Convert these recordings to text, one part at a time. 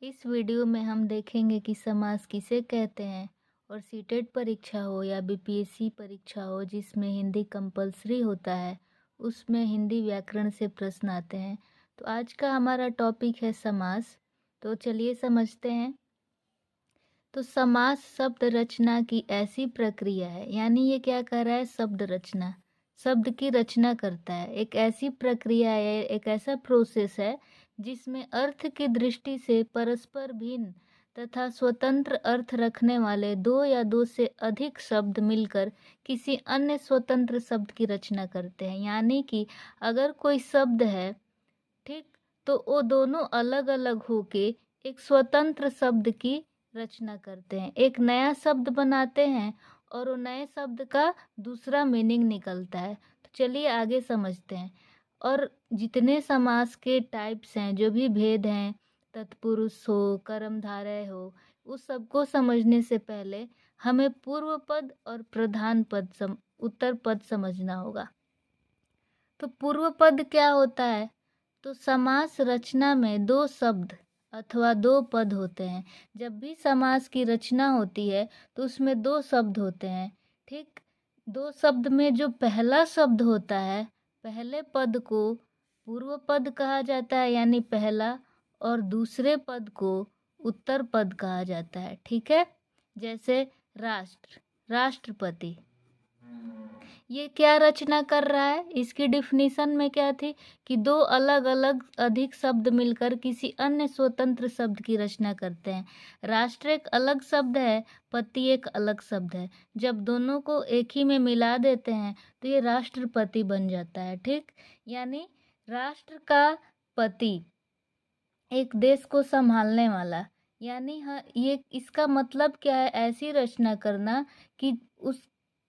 इस वीडियो में हम देखेंगे कि समास किसे कहते हैं और सीटेट परीक्षा हो या बीपीएससी परीक्षा हो जिसमें हिंदी कंपलसरी होता है, उसमें हिंदी व्याकरण से प्रश्न आते हैं। तो आज का हमारा टॉपिक है समास। तो चलिए समझते हैं। तो समास शब्द रचना की ऐसी प्रक्रिया है, यानी ये क्या कर रहा है, शब्द रचना, शब्द की रचना करता है। एक ऐसी प्रक्रिया है, एक ऐसा प्रोसेस है जिसमें अर्थ की दृष्टि से परस्पर भिन्न तथा स्वतंत्र अर्थ रखने वाले दो या दो से अधिक शब्द मिलकर किसी अन्य स्वतंत्र शब्द की रचना करते हैं। यानी कि अगर कोई शब्द है, ठीक, तो वो दोनों अलग अलग होके एक स्वतंत्र शब्द की रचना करते हैं, एक नया शब्द बनाते हैं और वो नए शब्द का दूसरा मीनिंग निकलता है। तो चलिए आगे समझते हैं। और जितने समास के टाइप्स हैं, जो भी भेद हैं, तत्पुरुष हो, कर्मधारय हो, उस सबको समझने से पहले हमें पूर्व पद और प्रधान पद उत्तर पद समझना होगा। तो पूर्व पद क्या होता है? तो समास रचना में दो शब्द अथवा दो पद होते हैं। जब भी समास की रचना होती है तो उसमें दो शब्द होते हैं, ठीक। दो शब्द में जो पहला शब्द होता है, पहले पद को पूर्व पद कहा जाता है, यानी पहला, और दूसरे पद को उत्तर पद कहा जाता है, ठीक है। जैसे राष्ट्र, राष्ट्रपति, ये क्या रचना कर रहा है? इसकी डिफिनीशन में क्या थी कि दो अलग अलग अधिक शब्द मिलकर किसी अन्य स्वतंत्र शब्द की रचना करते हैं। राष्ट्र एक अलग शब्द है, पति एक अलग शब्द है। जब दोनों को एक ही में मिला देते हैं तो ये राष्ट्रपति बन जाता है, ठीक। यानी राष्ट्र का पति, एक देश को संभालने वाला। यानी हाँ, ये इसका मतलब क्या है, ऐसी रचना करना कि उस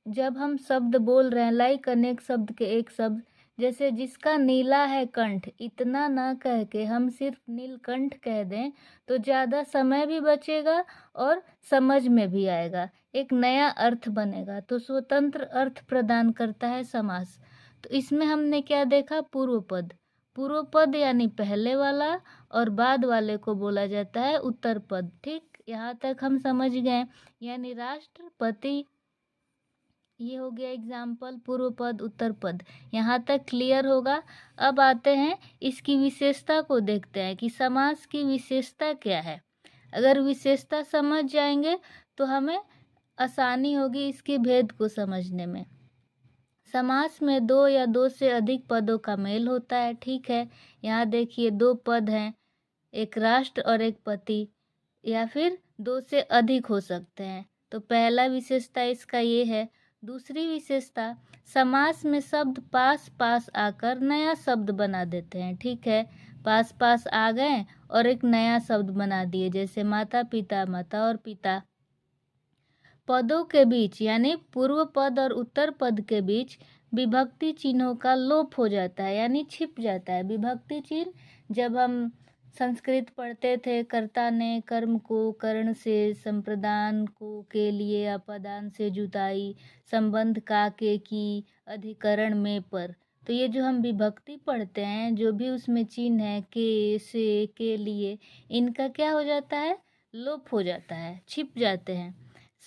जब हम शब्द बोल रहे हैं, लाइक अनेक शब्द के एक शब्द, जैसे जिसका नीला है कंठ, इतना ना कह के हम सिर्फ नीलकंठ कह दें तो ज़्यादा समय भी बचेगा और समझ में भी आएगा, एक नया अर्थ बनेगा। तो स्वतंत्र अर्थ प्रदान करता है समास। तो इसमें हमने क्या देखा? पूर्व पद। पूर्व पद यानी पहले वाला और बाद वाले को बोला जाता है उत्तर पद, ठीक। यहाँ तक हम समझ गए। यानी राष्ट्रपति, ये हो गया एग्जाम्पल, पूर्व पद उत्तर पद। यहाँ तक क्लियर होगा। अब आते हैं इसकी विशेषता को देखते हैं कि समास की विशेषता क्या है। अगर विशेषता समझ जाएंगे तो हमें आसानी होगी इसके भेद को समझने में। समास में दो या दो से अधिक पदों का मेल होता है, ठीक है। यहाँ देखिए दो पद हैं, एक राष्ट्र और एक पति, या फिर दो से अधिक हो सकते हैं। तो पहला विशेषता इसका ये है। दूसरी विशेषता, समास में शब्द पास पास आकर नया शब्द बना देते हैं, ठीक है। पास पास आ गए और एक नया शब्द बना दिए, जैसे माता पिता, माता और पिता। पदों के बीच यानी पूर्व पद और उत्तर पद के बीच विभक्ति चिन्हों का लोप हो जाता है, यानी छिप जाता है। विभक्ति चिन्ह जब हम संस्कृत पढ़ते थे, कर्ता ने कर्म को कर्ण से, संप्रदान को के लिए, अपदान से जुताई, संबंध का के की, अधिकरण में पर, तो ये जो हम विभक्ति पढ़ते हैं, जो भी उसमें चिन्ह है, के, से, के लिए, इनका क्या हो जाता है? लोप हो जाता है, छिप जाते हैं।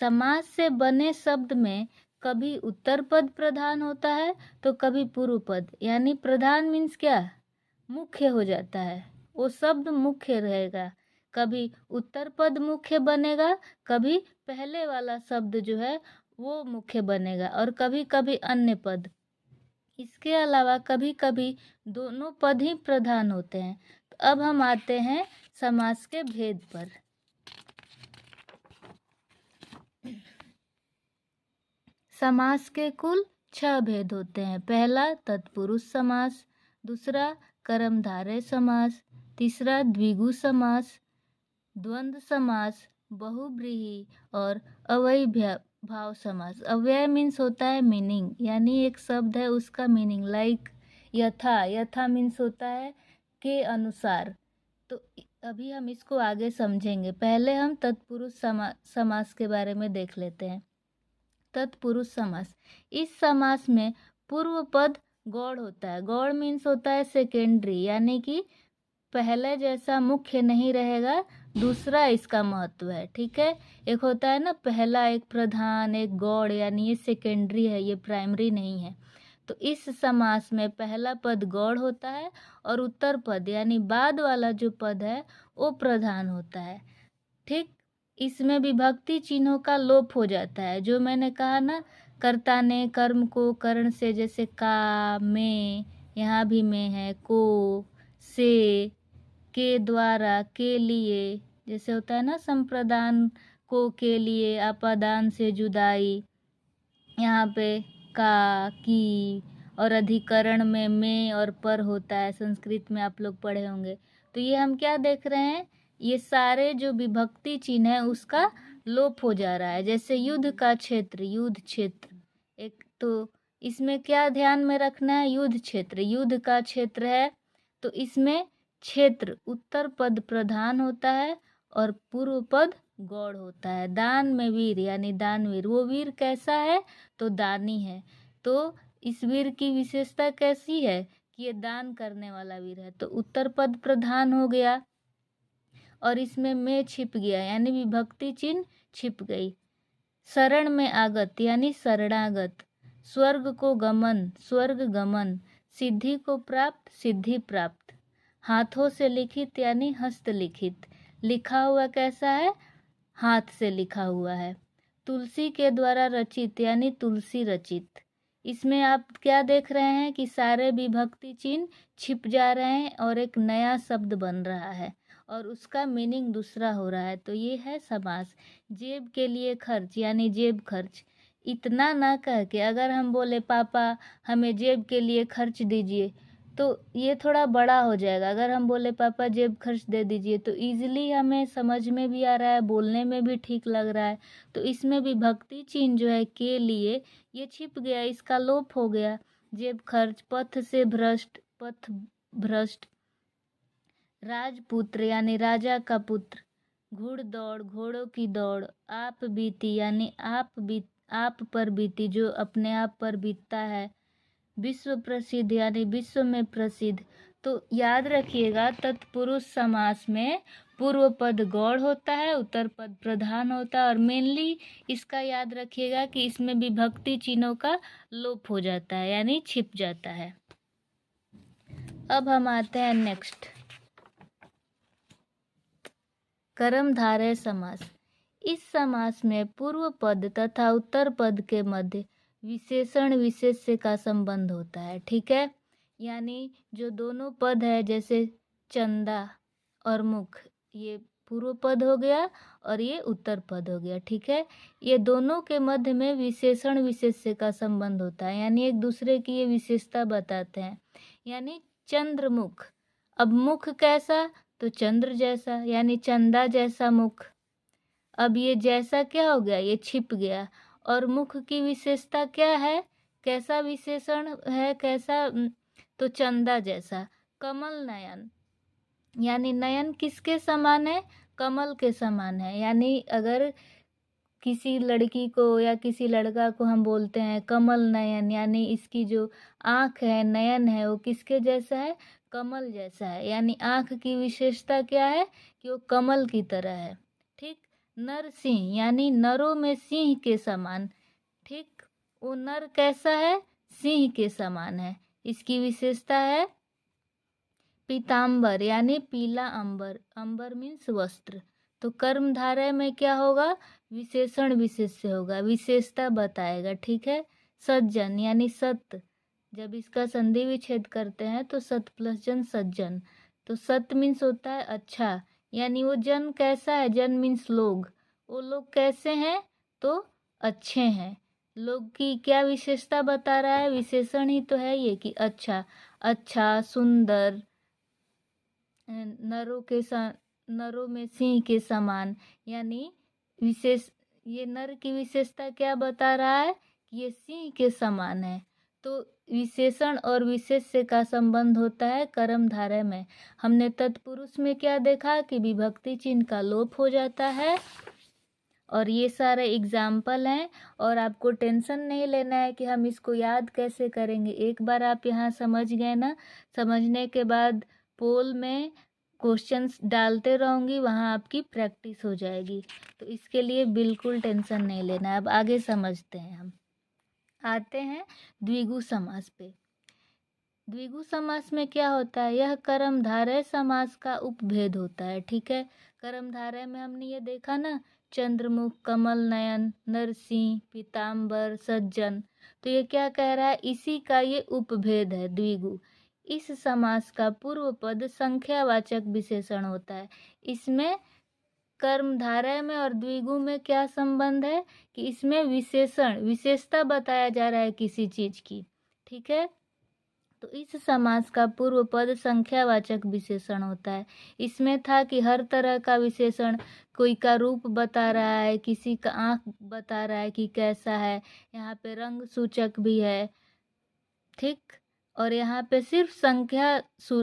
समास से बने शब्द में कभी उत्तर पद प्रधान होता है तो कभी पूर्व पद, यानी प्रधान मीन्स क्या? मुख्य हो जाता है, वो शब्द मुख्य रहेगा। कभी उत्तर पद मुख्य बनेगा, कभी पहले वाला शब्द जो है वो मुख्य बनेगा, और कभी कभी अन्य पद। इसके अलावा कभी कभी दोनों पद ही प्रधान होते हैं। तो अब हम आते हैं समास के भेद पर। समास के कुल 6 भेद होते हैं। पहला तत्पुरुष समास, दूसरा कर्मधारय समास, तीसरा द्विगु समास, द्वंद्व समास, बहुव्रीहि और अव्यय भाव समास। अव्यय मीन्स होता है मीनिंग, यानी एक शब्द है उसका मीनिंग, लाइक यथा, यथा मीन्स होता है के अनुसार। तो अभी हम इसको आगे समझेंगे। पहले हम तत्पुरुष समास के बारे में देख लेते हैं। तत्पुरुष समास, इस समास में पूर्व पद गौड़ होता है। गौड़ मीन्स होता है सेकेंडरी, यानी कि पहले जैसा मुख्य नहीं रहेगा, दूसरा इसका महत्व है। ठीक है, एक होता है ना पहला, एक प्रधान, एक गौड़, यानी ये सेकेंडरी है, ये प्राइमरी नहीं है। तो इस समास में पहला पद गौड़ होता है और उत्तर पद यानी बाद वाला जो पद है वो प्रधान होता है। ठीक, इसमें विभक्ति चिन्हों का लोप हो जाता है। जो मैंने कहा ना, कर्ता ने कर्म को कर्ण से, जैसे का, में, यहाँ भी में है, को, से, के द्वारा, के लिए, जैसे होता है ना संप्रदान को, के लिए, अपादान से जुदाई, यहाँ पे का, की, और अधिकरण में और पर होता है, संस्कृत में आप लोग पढ़े होंगे। तो ये हम क्या देख रहे हैं, ये सारे जो विभक्ति चिन्ह है उसका लोप हो जा रहा है। जैसे युद्ध का क्षेत्र, युद्ध क्षेत्र, एक तो इसमें क्या ध्यान में रखना है, युद्ध क्षेत्र, युद्ध का क्षेत्र है तो इसमें क्षेत्र उत्तर पद प्रधान होता है और पूर्व पद गौड़ होता है। दान में वीर यानी दानवीर, वो वीर कैसा है, तो दानी है। तो इस वीर की विशेषता कैसी है कि ये दान करने वाला वीर है, तो उत्तर पद प्रधान हो गया और इसमें में छिप गया यानी विभक्ति चिन्ह छिप गई। शरण में आगत यानी शरणागत, स्वर्ग को गमन, स्वर्ग गमन, सिद्धि को प्राप्त, सिद्धि प्राप्त, हाथों से लिखित यानी हस्तलिखित, लिखा हुआ कैसा है, हाथ से लिखा हुआ है। तुलसी के द्वारा रचित यानी तुलसी रचित। इसमें आप क्या देख रहे हैं कि सारे विभक्ति चिन्ह छिप जा रहे हैं और एक नया शब्द बन रहा है और उसका मीनिंग दूसरा हो रहा है। तो ये है समास। जेब के लिए खर्च यानी जेब खर्च। इतना ना कह के अगर हम बोले पापा हमें जेब के लिए खर्च दीजिए, तो ये थोड़ा बड़ा हो जाएगा। अगर हम बोले पापा जेब खर्च दे दीजिए तो ईजिली हमें समझ में भी आ रहा है, बोलने में भी ठीक लग रहा है। तो इसमें विभक्ति चिन्ह जो है के लिए, ये छिप गया, इसका लोप हो गया। जेब खर्च, पथ से भ्रष्ट, पथ भ्रष्ट, राजपुत्र यानी राजा का पुत्र, घुड़दौड़ घोड़ों की दौड़, आप बीती यानी आप पर बीती, जो अपने आप पर बीतता है, विश्व प्रसिद्ध यानी विश्व में प्रसिद्ध। तो याद रखिएगा तत्पुरुष समास में पूर्व पद गौड़ होता है, उत्तर पद प्रधान होता है और मेनली इसका याद रखिएगा कि इसमें विभक्ति चिन्हों का लोप हो जाता है यानी छिप जाता है। अब हम आते हैं नेक्स्ट, कर्मधारय समास। इस समास में पूर्व पद तथा उत्तर पद के मध्य विशेषण विशेष्य का संबंध होता है। ठीक है, यानी जो दोनों पद है जैसे चंदा और मुख, ये पूर्व पद हो गया और ये उत्तर पद हो गया। ठीक है, ये दोनों के मध्य में विशेषण विशेष्य का संबंध होता है, यानी एक दूसरे की ये विशेषता बताते हैं। यानी चंद्रमुख, अब मुख कैसा, तो चंद्र जैसा यानी चंदा जैसा मुख। अब ये जैसा क्या हो गया, ये छिप गया। और मुख की विशेषता क्या है, कैसा विशेषण है, कैसा, तो चंदा जैसा। कमल नयन यानी नयन किसके समान है, कमल के समान है। यानी अगर किसी लड़की को या किसी लड़का को हम बोलते हैं कमल नयन, यानी इसकी जो आँख है, नयन है, वो किसके जैसा है, कमल जैसा है। यानी आँख की विशेषता क्या है कि वो कमल की तरह है। ठीक, नर सिंह यानी नरों में सिंह के समान। ठीक, वो नर कैसा है, सिंह के समान है। इसकी विशेषता है पीतांबर यानी पीला अंबर, अंबर मीन्स वस्त्र। तो कर्मधारय में क्या होगा, विशेषण विशेष्य होगा, विशेषता बताएगा। ठीक है, सज्जन यानी सत्य, जब इसका संधि विच्छेद करते हैं तो सत प्लस जन सज्जन। तो सत मीन्स होता है अच्छा, यानी वो जन कैसा है, जन मीन्स लोग, वो लोग कैसे हैं, तो अच्छे हैं। लोग की क्या विशेषता बता रहा है, विशेषण ही तो है ये कि अच्छा, अच्छा, सुंदर, नरों में सिंह के समान। यानी विशेष, ये नर की विशेषता क्या बता रहा है कि ये सिंह के समान है। तो विशेषण और विशेष्य का संबंध होता है कर्मधारय में। हमने तत्पुरुष में क्या देखा कि विभक्ति चिन्ह का लोप हो जाता है और ये सारे एग्जाम्पल हैं और आपको टेंशन नहीं लेना है कि हम इसको याद कैसे करेंगे। एक बार आप यहाँ समझ गए ना, समझने के बाद पोल में क्वेश्चंस डालते रहूँगी, वहाँ आपकी प्रैक्टिस हो जाएगी। तो इसके लिए बिल्कुल टेंशन नहीं लेना है। अब आगे समझते हैं हम। आते हैं द्विगु समास पे। द्विगु समास में क्या होता है? यह कर्मधारय समास का उपभेद होता है। ठीक है, कर्मधारय में हमने ये देखा ना, चंद्रमुख, कमल नयन, नरसिंह, पीताम्बर, सज्जन। तो ये क्या कह रहा है? इसी का ये उपभेद है द्विगु। इस समास का पूर्व पद संख्यावाचक विशेषण होता है। इसमें कर्मधारय में और द्विगु में क्या संबंध है कि इसमें विशेषण, विशेषता बताया जा रहा है किसी चीज की। ठीक है, तो इस समास का पूर्व पद संख्यावाचक विशेषण होता है। इसमें था कि हर तरह का विशेषण, कोई का रूप बता रहा है, किसी का आंख बता रहा है कि कैसा है, यहाँ पे रंग सूचक भी है। ठीक, और यहाँ पे सिर्फ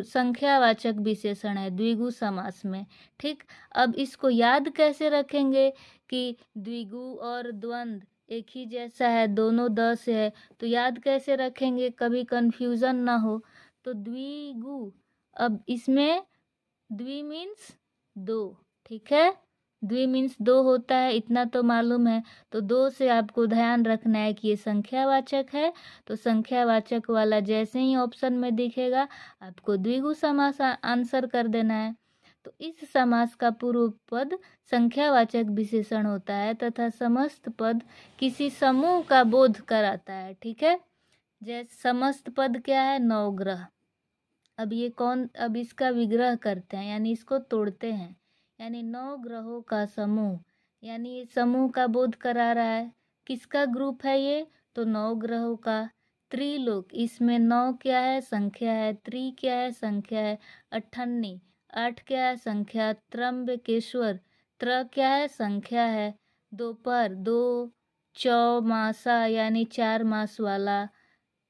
संख्यावाचक विशेषण है द्विगु समास में। ठीक, अब इसको याद कैसे रखेंगे कि द्विगु और द्वंद्व एक ही जैसा है, दोनों 10 है, तो याद कैसे रखेंगे, कभी कंफ्यूजन ना हो। तो द्विगु, अब इसमें द्वि मीन्स 2। ठीक है, द्वि मीन्स 2 होता है, इतना तो मालूम है। तो 2 से आपको ध्यान रखना है कि ये संख्यावाचक है। तो संख्यावाचक वाला जैसे ही ऑप्शन में दिखेगा आपको द्विगु समास आंसर कर देना है। तो इस समास का पूर्व पद संख्यावाचक विशेषण होता है तथा समस्त पद किसी समूह का बोध कराता है। ठीक है, जैसे समस्त पद क्या है? नवग्रह। अब इसका विग्रह करते हैं, यानी इसको तोड़ते हैं। यानी 9 ग्रहों का समूह, यानी ये समूह का बोध करा रहा है। किसका ग्रुप है ये? तो 9 ग्रहों का। त्रिलोक, इसमें 9 क्या है? संख्या है। त्रि क्या है? संख्या है। अठन्नी, 8 क्या है? संख्या। त्र्यंबकेश्वर, त्र क्या है? संख्या है। दोपहर, 2 चौमासा यानी 4 मास वाला,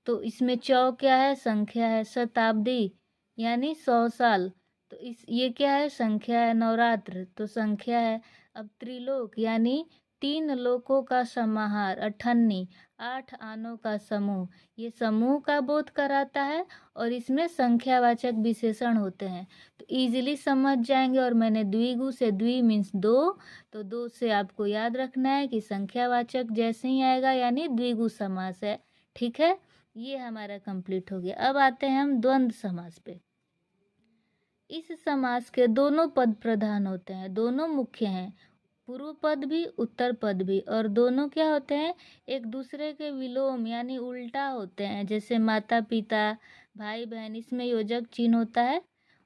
तो इसमें चौ क्या है? संख्या है। शताब्दी यानी 100 साल, तो ये क्या है? संख्या है। नवरात्र तो संख्या है। अब त्रिलोक यानी 3 लोकों का समाहार, अठन्नी 8 आनों का समूह, ये समूह का बोध कराता है और इसमें संख्यावाचक विशेषण होते हैं। तो इजीली समझ जाएंगे। और मैंने द्विगु से, द्वि मीन्स 2, तो 2 से आपको याद रखना है कि संख्यावाचक जैसे ही आएगा यानी द्विगु समास है। ठीक है, ये हमारा कंप्लीट हो गया। अब आते हैं हम द्वंद्व समास पे। इस समास के दोनों पद प्रधान होते हैं, दोनों मुख्य हैं, पूर्व पद भी उत्तर पद भी, और दोनों क्या होते हैं? एक दूसरे के विलोम यानी उल्टा होते हैं। जैसे माता पिता, भाई बहन, इसमें योजक चिन्ह होता है।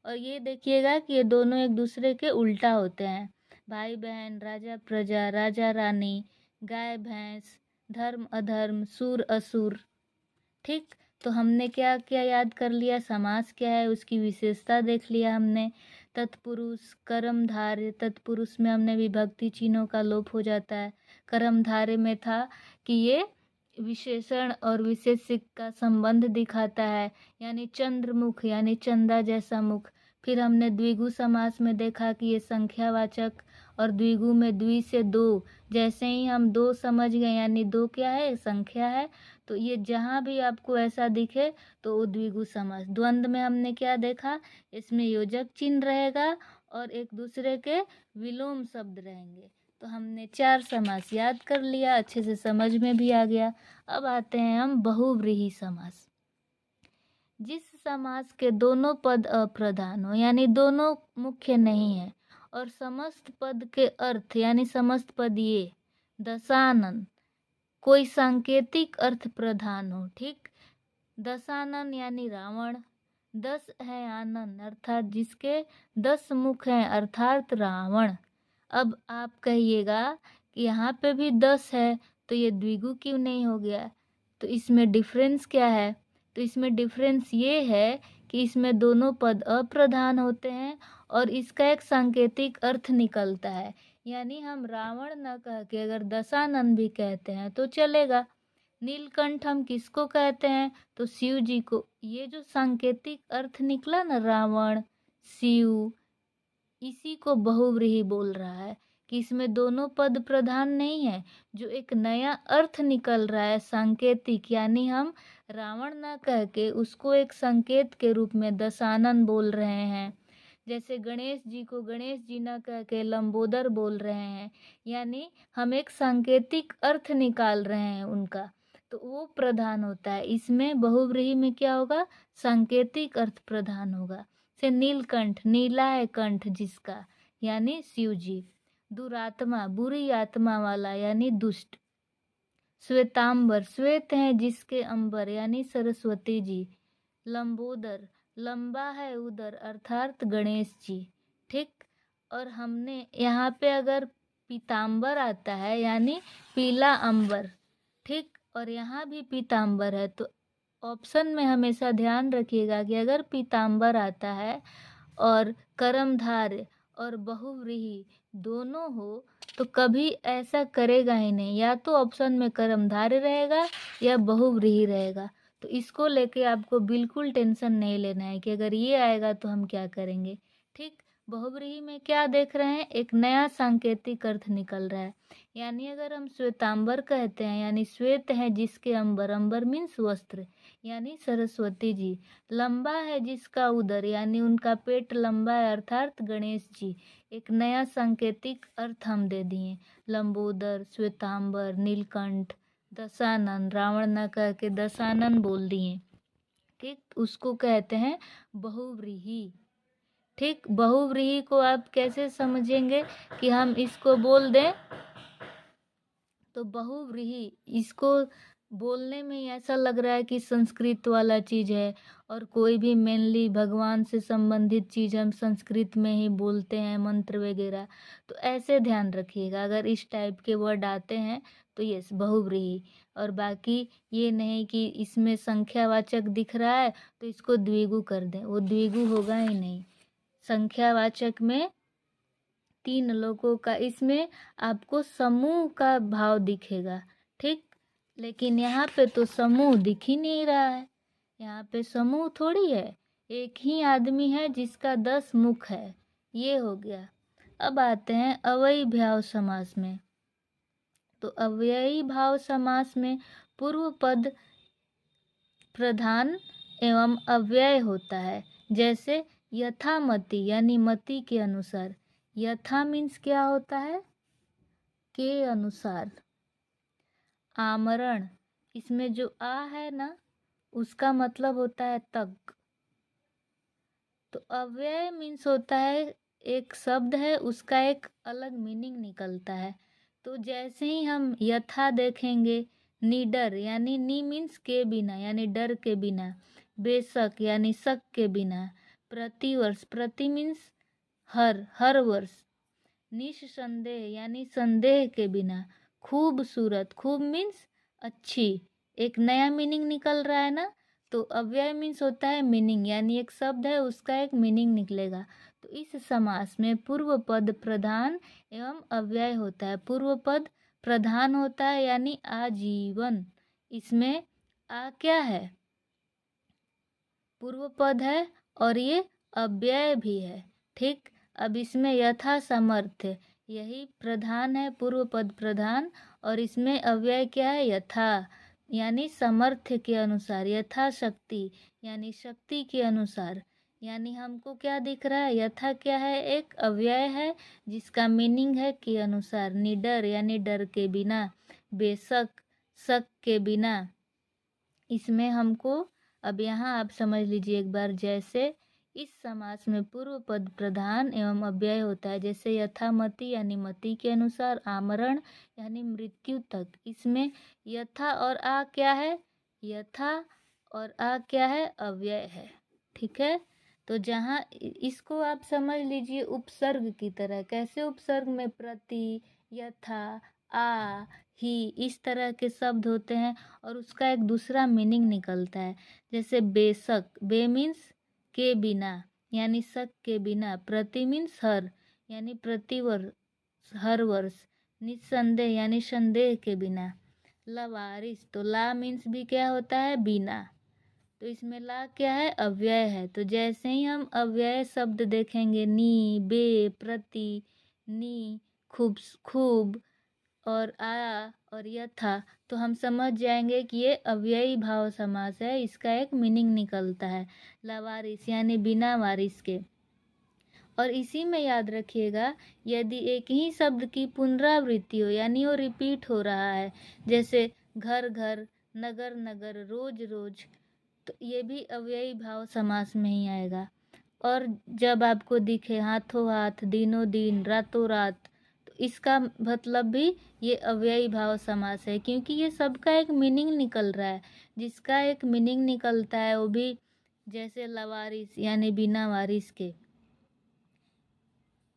और ये देखिएगा कि ये दोनों एक दूसरे के उल्टा होते हैं। भाई बहन, राजा प्रजा, राजा रानी, गाय भैंस, धर्म अधर्म, सूर असुर। ठीक, तो हमने क्या क्या याद कर लिया? समास क्या है, उसकी विशेषता देख लिया हमने। तत्पुरुष, कर्मधारय, तत्पुरुष में हमने विभक्ति चिन्हों का लोप हो जाता है। कर्मधारय में था कि ये विशेषण और विशेषिक का संबंध दिखाता है, यानी चंद्रमुख यानी चंदा जैसा मुख। फिर हमने द्विगु समास में देखा कि ये संख्यावाचक, और द्विगु में द्वि से 2, जैसे ही हम 2 समझ गए यानी 2 क्या है? संख्या है। तो ये जहाँ भी आपको ऐसा दिखे तो वो द्विगु समास। द्वंद्व में हमने क्या देखा? इसमें योजक चिन्ह रहेगा और एक दूसरे के विलोम शब्द रहेंगे। तो हमने 4 समास याद कर लिया, अच्छे से समझ में भी आ गया। अब आते हैं हम बहुव्रीहि समास। जिस समास के दोनों पद अप्रधान हो, यानी दोनों मुख्य नहीं है, और समस्त पद के अर्थ यानी समस्त पद ये दशानन, कोई सांकेतिक अर्थ प्रधान हो। ठीक, दशानन यानी रावण, 10 है आनन अर्थात जिसके 10 मुख हैं अर्थात रावण। अब आप कहिएगा कि यहाँ पे भी 10 है तो ये द्विगु क्यों नहीं हो गया? तो इसमें डिफरेंस क्या है? तो इसमें डिफरेंस ये है कि इसमें दोनों पद अप्रधान होते हैं और इसका एक सांकेतिक अर्थ निकलता है। यानी हम रावण न कह के अगर दशानन भी कहते हैं तो चलेगा। नीलकंठ हम किसको कहते हैं? तो शिव जी को। ये जो सांकेतिक अर्थ निकला ना, रावण, शिव, इसी को बहुव्रीहि बोल रहा है कि इसमें दोनों पद प्रधान नहीं है, जो एक नया अर्थ निकल रहा है सांकेतिक, यानी हम रावण ना कह के उसको एक संकेत के रूप में दशानन बोल रहे हैं। जैसे गणेश जी को गणेश जी न कह के लंबोदर बोल रहे हैं, यानी हम एक सांकेतिक अर्थ निकाल रहे हैं उनका, तो वो प्रधान होता है। इसमें बहुव्रीहि में क्या होगा, सांकेतिक अर्थ प्रधान होगा। से नीलकंठ, नीला है कंठ जिसका, यानी शिव जी। दुरात्मा, बुरी आत्मा वाला, यानी दुष्ट। श्वेतांबर, श्वेत है जिसके अंबर, यानी सरस्वती जी। लंबोदर, लंबा है उदर, अर्थात गणेश जी। ठीक। और हमने यहाँ पे अगर पीतांबर आता है, यानी पीला अंबर। ठीक। और यहाँ भी पीतांबर है, तो ऑप्शन में हमेशा ध्यान रखिएगा कि अगर पीतांबर आता है और कर्मधारय और बहुव्रीहि दोनों हो तो कभी ऐसा करेगा ही नहीं, या तो ऑप्शन में कर्मधारय रहेगा या बहुव्रीहि रहेगा। तो इसको लेके आपको बिल्कुल टेंशन नहीं लेना है कि अगर ये आएगा तो हम क्या करेंगे। ठीक। बहुव्रीहि में क्या देख रहे हैं, एक नया सांकेतिक अर्थ निकल रहा है। यानी अगर हम श्वेतांबर कहते हैं, यानी श्वेत है जिसके अंबर, अंबर मीन्स वस्त्र, यानी सरस्वती जी। लंबा है जिसका उदर, यानी उनका पेट लंबा है, अर्थात गणेश जी। एक नया सांकेतिक अर्थ हम दे दिए। लंबोदर, श्वेतांबर, नीलकंठ, दशानन, रावण न कह के दशानन बोल दिए। ठीक। उसको कहते हैं बहुव्रीहि। ठीक। बहुव्रीहि को आप कैसे समझेंगे कि हम इसको बोल दें, तो बहुव्रीहि इसको बोलने में ऐसा लग रहा है कि संस्कृत वाला चीज है, और कोई भी मेनली भगवान से संबंधित चीज हम संस्कृत में ही बोलते हैं, मंत्र वगैरह। तो ऐसे ध्यान रखिएगा, अगर इस टाइप के वर्ड आते हैं तो यस बहुव्रीहि। और बाकी ये नहीं कि इसमें संख्यावाचक दिख रहा है तो इसको द्विगु कर दें, वो द्विगु होगा ही नहीं। संख्यावाचक में 3 लोगों का, इसमें आपको समूह का भाव दिखेगा। ठीक। लेकिन यहाँ पे तो समूह दिख ही नहीं रहा है, यहाँ पे समूह थोड़ी है, एक ही आदमी है जिसका 10 मुख है। ये हो गया। अब आते हैं अव्ययी भाव समास में। तो अव्ययी भाव समास में पूर्व पद प्रधान एवं अव्यय होता है। जैसे यथामति, यानी मति के अनुसार। यथा मीन्स क्या होता है, के अनुसार। आमरण, इसमें जो आ है ना, उसका मतलब होता है तक। तो अव्यय मीन्स होता है एक शब्द है, उसका एक अलग मीनिंग निकलता है। तो जैसे ही हम यथा देखेंगे, निडर, यानी नी मीन्स के बिना, यानी डर के बिना। बेशक, यानी शक के बिना। प्रतिवर्ष, प्रति मीन्स हर वर्ष। निस्संदेह, यानी संदेह के बिना। खूबसूरत, खूब मीन्स अच्छी, एक नया मीनिंग निकल रहा है ना। तो अव्यय मीन्स होता है मीनिंग, यानी एक शब्द है उसका एक मीनिंग निकलेगा। तो इस समास में पूर्व पद प्रधान एवं अव्यय होता है। पूर्व पद प्रधान होता है, यानी आजीवन। इसमें आ क्या है, पूर्व पद है, और ये अव्यय भी है। ठीक। अब इसमें यथा सामर्थ्य, यही प्रधान है, पूर्व पद प्रधान, और इसमें अव्यय क्या है, यथा, यानी सामर्थ्य के अनुसार। यथा शक्ति, यानी शक्ति के अनुसार। यानी हमको क्या दिख रहा है, यथा क्या है, एक अव्यय है जिसका मीनिंग है के अनुसार। निडर, यानी डर के बिना। बेशक, शक के बिना। इसमें हमको, अब यहाँ आप समझ लीजिए एक बार, जैसे इस समास में पूर्व पद प्रधान एवं अव्यय होता है। जैसे यथामति, यानी मति के अनुसार। आमरण, यानी मृत्यु तक। इसमें यथा और आ क्या है, यथा और आ क्या है, अव्यय है। ठीक है। तो जहाँ इसको आप समझ लीजिए उपसर्ग की तरह। कैसे उपसर्ग में प्रति, यथा, आ, ही, इस तरह के शब्द होते हैं और उसका एक दूसरा मीनिंग निकलता है। जैसे बेशक, बे मीन्स के बिना, यानी शक के बिना। प्रति मीन्स हर, यानी प्रति वर्ष, हर वर्ष। निस्संदेह, यानी संदेह के बिना। लवारिस, तो ला मीन्स भी क्या होता है, बिना। तो इसमें ला क्या है, अव्यय है। तो जैसे ही हम अव्यय शब्द देखेंगे, नी, बे, प्रति, नी, खूब, खूब, और आ और यथा, तो हम समझ जाएंगे कि ये अव्ययी भाव समास है, इसका एक मीनिंग निकलता है। लवारिस, यानी बिना वारिस के। और इसी में याद रखिएगा, यदि एक ही शब्द की पुनरावृत्ति हो यानी वो रिपीट हो रहा है, जैसे घर घर, नगर नगर, रोज रोज, तो ये भी अव्ययी भाव समास में ही आएगा। और जब आपको दिखे हाथों हाथ, दिनों दिन, रातों रात, तो इसका मतलब भी ये अव्ययी भाव समास है, क्योंकि ये सबका एक मीनिंग निकल रहा है। जिसका एक मीनिंग निकलता है वो भी, जैसे लवारिस यानी बिना वारिस के,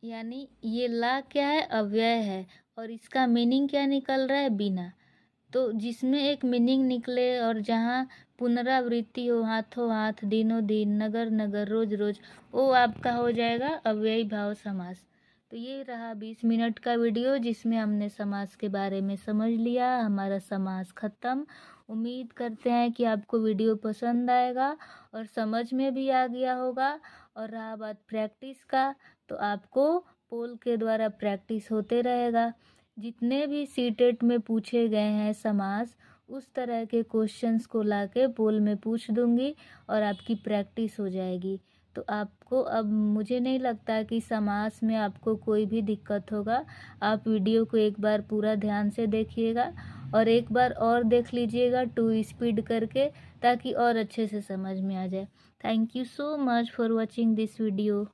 यानी ये ला क्या है, अव्यय है, और इसका मीनिंग क्या निकल रहा है, बिना। तो जिसमें एक मीनिंग निकले और जहाँ पुनरावृत्ति हो, हाथों हाथ, दिनों दिन, नगर नगर, रोज रोज, वो आपका हो जाएगा अव्ययी भाव समास। तो ये रहा 20 मिनट का वीडियो जिसमें हमने समास के बारे में समझ लिया, हमारा समास खत्म। उम्मीद करते हैं कि आपको वीडियो पसंद आएगा और समझ में भी आ गया होगा। और रहा बात प्रैक्टिस का, तो आपको पोल के द्वारा प्रैक्टिस होते रहेगा। जितने भी सीटेट में पूछे गए हैं समास, उस तरह के क्वेश्चंस को लाके पोल में पूछ दूंगी और आपकी प्रैक्टिस हो जाएगी। तो आपको अब, मुझे नहीं लगता कि समास में आपको कोई भी दिक्कत होगा। आप वीडियो को एक बार पूरा ध्यान से देखिएगा और एक बार और देख लीजिएगा 2 स्पीड करके, ताकि और अच्छे से समझ में आ जाए। Thank you so much for watching this video.